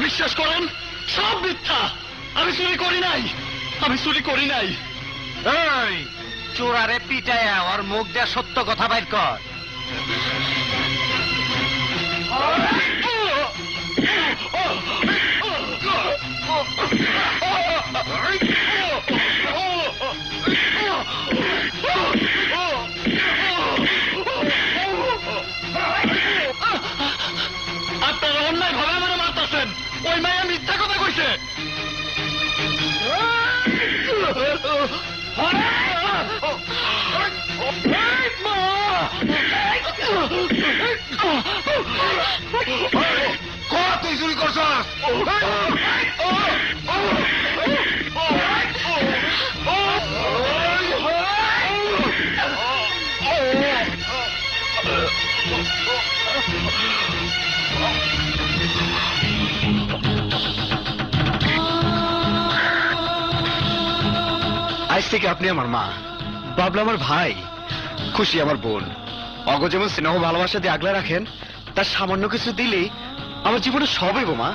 বিশ্বাস করেন সব মিথ্যা। আমি চুরি করি নাই, আমি চুরি করি নাই। এই চোরারে পিটায়া ওর মুখ দিয়ে সত্য কথা বাইর কর। আপনারা অন্যায় ভাবে আমার মারতেছেন। ওই মায়া মিথ্যা কথা কইছে। তুই চুরি করছস? আজ থেকে আপনি আমার মা, বাবলা আমার ভাই, খুশি আমার বোন। অগ যেমন স্নেহ ভালোবাসা দিয়ে আগলে রাখেন, তার সামান্য কিছু দিলেই আমার জীবনে সবই গো মা।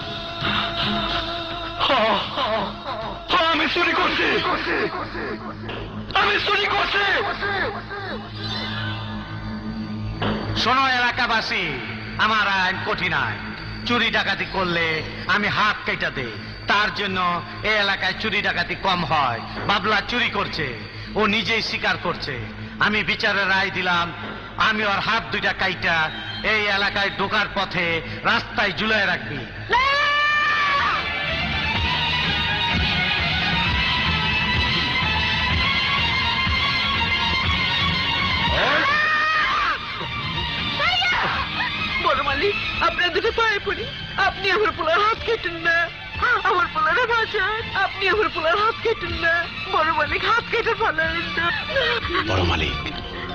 আমি চুরি করছি, আমি চুরি করছি। শোনো এলাকাবাসী, আমার আইন কঠিন আইন। চুরি ডাকাতি করলে আমি হাত কেটে দেই। তার জন্য এই এলাকায় চুরি ডাকাতি কম হয়। বাবলা চুরি করছে, ও নিজেই স্বীকার করছে। আমি বিচারের রায় দিলাম, আমি ওর হাত দুইটা কাইটা এই এলাকায় ঢোকার পথে রাস্তায় ঝুলায় রাখবি। বড় মালিক, আপনার দুটো পায়ে পড়ি, আপনি আমার পোলার হাত কেটেন না। আমার পোলারে বাঁচান, আপনি আমার পোলার হাত কেটেন না। বড় মালিক, হাত কেটে ফেলেন না। বড় মালিক,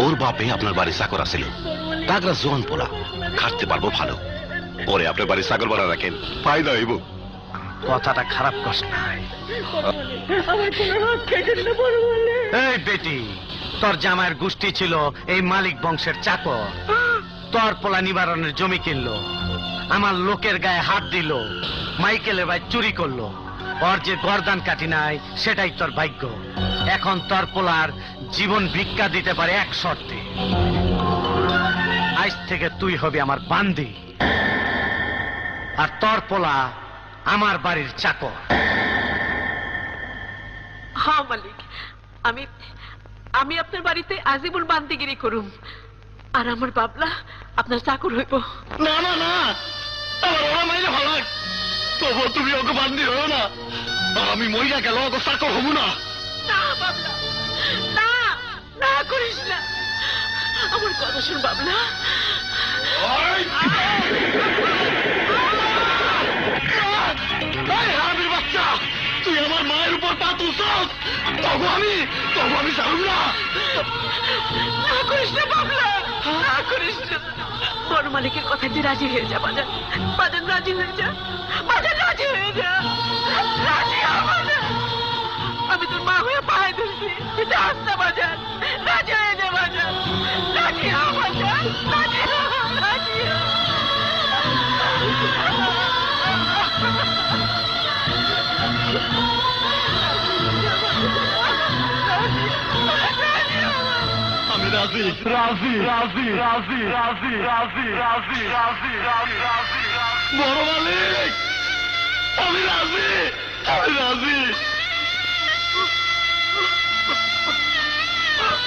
ওর বাপে আপনার বাড়ি চাকর আছিল, তাগরা জোয়ান পোলা, খাটতে পারবো ভালো। পরে আপনার বাড়ি চাকর বানা রাখেন, ফায়দা হইব। কথাটা খারাপ কষ্ট নাই। আমার পোলার হাত কেটেন না বড় মালিক। এই বেটি, তোর জামাইয়ের গোষ্ঠী ছিল এই মালিক বংশের চাকর। তোর পোলা নিবারণের জমি কিনলো, আমার লোকের গায়ে হাত দিল, মাইকেলের ভাই চুরি করলো। ওর যে গর্দান কাটি নাই সেটাই তোর ভাগ্য। এখন তোর পোলার জীবন ভিক্ষা দিতে পারে এক শর্তে, আজ থেকে তুই হবি আমার বান্দি, আর তোর পোলা আমার বাড়ির চাকর। হ্যাঁ মালিক, আমি আমি আপনার বাড়িতে আজীবন বান্দিগিরি করুম, আর আমার বাবলা আপনার চাকর হইব। না না না, আমার ওরা মাইলে ভালো, তবু তুমি ওকে বান্দি হও না। আমি মহিলা গেল ওকে চাকর হবো না। না বাবলা, না, না করিস না। আমার কথা শুন বাবলা। হারামির বাচ্চা, তুই আমার মায়ের উপর পা তুলছস, তবু আমি ছাড়ব না। না করিস না বাবলা, না করিস না। বড় মালিকের কথা দিয়ে রাজি হয়ে যা বাজান, বাজান রাজি হয়ে যা, বাজান রাজি হয়ে যা, রাজি হ বাজান। আমি তোর মা হয়ে পায়ে ধরছি, যাস না বাজান, রাজি হয়ে যা বাজান, রাজি হ বাজান, রাজি হ, রাজি হ। আমি রাজি, রাজি, রাজি, রাজি, রাজি, রাজি, রাজি, রাজি, রাজি, রাজি। বড় মালিক, আমি রাজি, আমি রাজি।